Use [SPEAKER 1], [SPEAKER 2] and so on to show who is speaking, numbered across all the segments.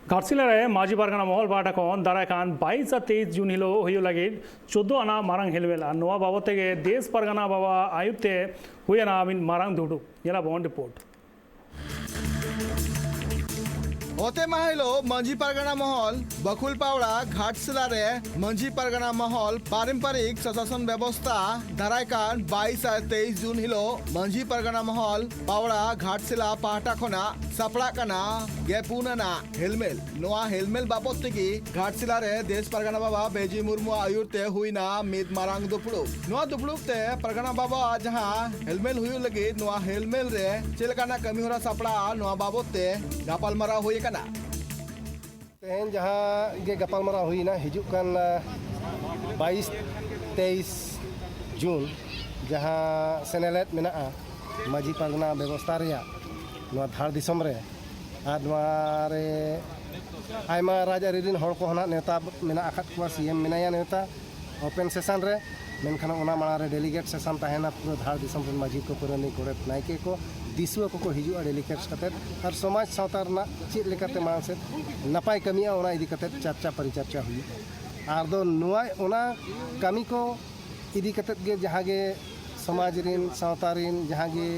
[SPEAKER 1] घाटशिला माजी पारगाना महल पाटा खन दारायकान 22 और 23 जून हिलो हुयो लगे 14 आना मारंग हेलवेल नोआ बाबते के देश पारगाना बाबा आयुक्ते हुयना मिन मारंग दुडू येला बॉन्ड रिपोर्ट
[SPEAKER 2] ओते माहिलो मंझी पारगाना महल बकुल पावड़ा घाटशिला रे मंझी पारगाना महल पारंपरिक शासन व्यवस्था दारायकान 22 और 23 जून हिलो मंझी पारगाना महल पावड़ा घाटशिला पाहटा खना सापड़ा कना गेपुना हेलमेल नोआ हेलमेल बाबत की घाटशिला रे देश पारगाना बाबा बेजी मुर्मू आयुरते हुईना मिद मारंग दुपड़ू नोआ दुपड़ू ते पारगाना बाबा जहां हेलमेल हुई लगे नोआ हेलमेल रे चेलकाना कमी होरा सापड़ा नोआ बाबत ते गापाल मारा हुई कना
[SPEAKER 3] तेहन जहाँ गे गपालमारा हुई ना हिजुकान 22-23 जून जहाँ सेनेलेट मेना माजी पारगाना व्यवस्था रेया नोआ धार दिसम रे आर नोआ रे आयमा राजआरी रिन हड़ को हना नेता मेना आखात कुआ सीएम मेनाया नेता ओपन सेशन रे मेनखान ओना माड़ा रे डेलीगेट सेशन ताहेना पूरा धार दिसम रे माजी को पुरानी गोड़ेत नायके को दिसुआ को हिजुआ डेलीगेट्स कते और समाज सावता रना चेद लेकाते मांग से नपाय कमिया ओना इदी कते चर्चा परिचर्चा हुई आर दो नोआ ओना कमी को इदी कते गे जहां गे समाज रिन सावता रिन जहां गे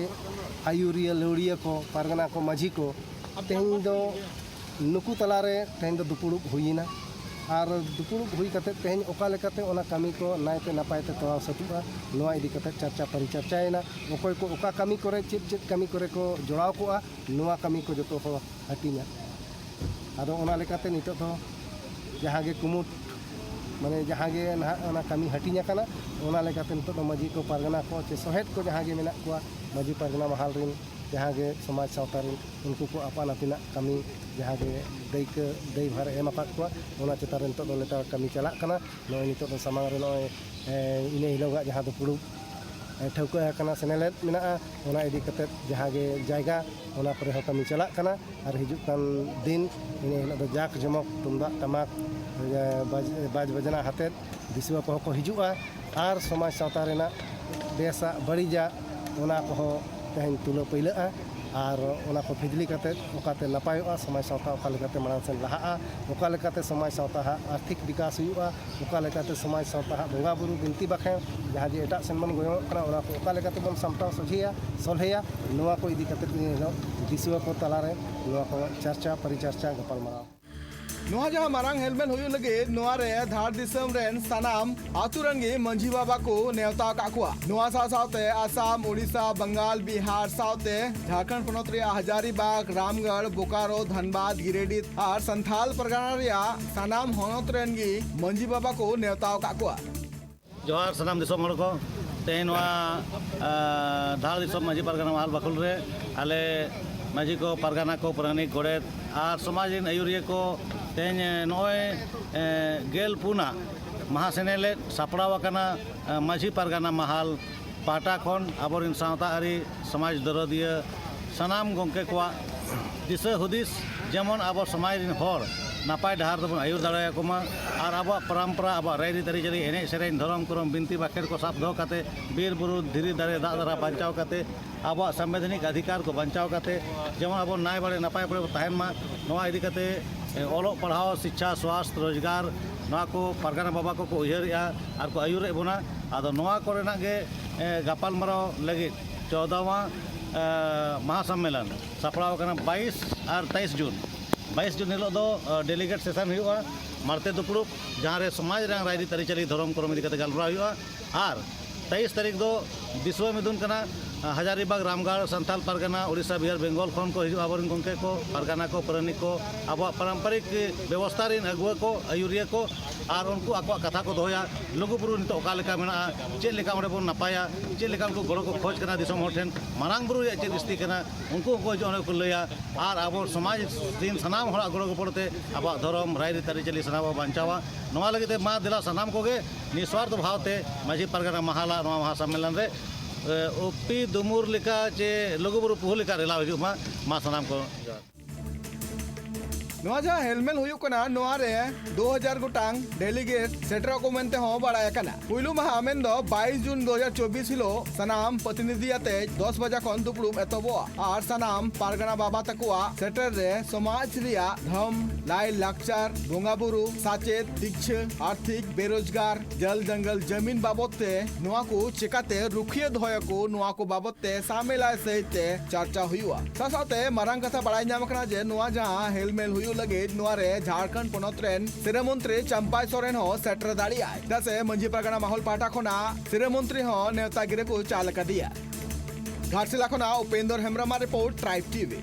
[SPEAKER 3] आयुरिया लौड़िया को पारगाना को माझी को तेहन दो नुकु तलारे तेहन दो दुपुड़ुब हुईना और दुपुड़ुब हुई कते तेहन ओका लेकाते ओना कमी को नायते नापायते तोड़ाव सतुआ नोआ इदी कते चर्चा परिचर्चायना ओकोय को ओका कमी करे चेद कमी करे को जोड़ाव कोआ नोआ कमी को जतो हो हटिना आदो ओना लेकाते नितो तो जहां गे कुमुट माने जहां गे ना ओना कमी हटिना कना ओना लेकाते नितो तो माजी को पारगाना को चे सोहेद को जहां गे मेना कोआ माजी पारगाना महल रिन जहां गे समाज सावता रिन उनको को आपान आपिना कमी जहां गे दई भर एम आकाद को ओना चेतार नितो तो लेता कमी चला कना नोय नितो तो सामांग रे नोय इने हिलोगा जहां दो पुड़ू ठौका कना सेनेलेट मेना ओना इदी कते जहां गे जायगा ओना पर हो कमी चला कना और हिजुक कान दिन इने हिलो दो जाक जमक तुमदा टमाक बाज बजना हाते दिसुआ को हिजुआ और समाज सावता रेना बेसा बड़ीजा ओना को तेहन तुलो पैला और ओना को फिजली कते ओकाते नपायोआ समाज सावता ओका लेकाते मांग सेन लहा ओका लेकाते समाज सावता आर्थिक विकास हुआ ओका लेकाते समाज सावता बंगा बुरु बिनती बाखे जहां जे एटा सेन मन गोयो कना ओना को ओका लेकाते बन सामटाव सझिया सोलहेया नोआ को इदी कते दिसुआ को तलारे नोआ को चर्चा परिचर्चा गपालमाराव
[SPEAKER 2] नोआ जहां मारंग हेलमेल हुई लगे नोआ रे धार दिसम रेन सनाम आतुरंगी मंझी बाबा को नेवता काकुआ नोआ साथे आसाम उड़ीसा बंगाल बिहार साथे झारखंड पनत रे हजारीबाग रामगढ़ बोकारो धनबाद गिरिडीह और संथाल परगना रे सनाम होनत रेनगी मंझी बाबा को नेवता काकुआ
[SPEAKER 4] जोहार सनाम दिसम हड़ को तेन धार दिसम माजी पारगाना महल बकुल रे आले माजी को पारगाना को पारानिक गोड़ेत और समाज रिन आयुरिया को तेन नॉय गेल पुना महासेनेलेट सापड़ावाकाना माझी पारगाना महल पाटा खन आबोरिन सावता आरी समाज दरदिया सनाम गोंके को दिशा हुदिस जेमन आबो समाज रिन हर नापाय डहार दबन आयुर दाड़ाया कोमा और अब परम्परा अब रायरी तरीचरी एने सेरेन धरम करम बिनती बाखेर को साफ दो काते बीर बुरु धीरी दारे दाग दारा बांचाव काते अब संवैधानिक अधिकार को बांचाव काते जेमन अब नाय बारे नापाय बारे तहन मा नोआ इदी काते ओलो पढ़ाओ शिक्षा स्वास्थ्य रोजगार नोआ को पारगाना बाबा को उयहरिया और को आयुरे बोना आदो नोआ कोरेना गे गापालमाराव लगे 14वां महासम्मेलन सापड़ाव कना 22 और 23 जून 22 जून हिलो दो डेलीगेट सेशन हुआ मारते दुपड़ू जहाँ रे समाज रंग रायदी तरीचली धर्म करम इदी कते गलबरा हुआ और 23 तारीख दो दिसुआ मिदुन कना हजारीबाग रामगढ़ संथाल पारगाना उड़ीसा बिहार बेंगल खन को हिजुआ आबोरिन गोंके को पारगाना को पारानिक को अब पारंपरिक व्यवस्था रिन अगुआ को आयुरिया को और उनको आको कथा को दोया लुगुबुरु नितो ओका लेका मेना चेद लेका ओंडे बोन नापाया चेद लेका उनको गोड़ो को खोज कना दिसम हर ठेन मारांग बुरु या चेद स्थिति कना उनको को जो को लया और अब समाज दिन सनाम हड़ा गोड़ो को पड़ते अब धर्म रायरी तरीचली सनाम बांचावा नोआ लगे मा दिला सनाम कोगे निस्वार्थ भावते माझी पारगाना महाला नोआ महासम्मेलन रे उपी दुमुर लेका चे लुगुबुरु पुहु लेका रेला हिजुमा मा सनाम को
[SPEAKER 2] नवा जहां हेलमेल हुयुक कना नवा रे 2000 गोटांग डेलीगेट सेटर को मेनते हो बड़ा कना पुइलु माहा मेन दो 22 जून 2024 हिलो सनाम प्रतिनिधि आते 10 बजा खन दुपड़ुम एतबो आर सनाम पारगना बाबा तकुआ सेटर रे समाज रिया धम लाई लाक्चर बोंगा बुरु साचेत दीक्ष आर्थिक बेरोजगार जल जंगल जमीन बाबते नवा को चिकाते रुखिए धोय को नवा को बाबते सामेलाय सहित चर्चा हुआ सासाते मारंग कथा बड़ाई नाम कना जे नवा जहां हेलमेल हुयु लगे नवा रे झारखंड पोनत रेन सिरे मंत्री चंपाई सोरेन हो सेटर दाड़ी आय दसे मंजी परगना माहौल पाटा खोना सिरे मंत्री हो नेवता गिरे को चालक दिया घाटशिला खोना Upendra Hembram report tribe TV.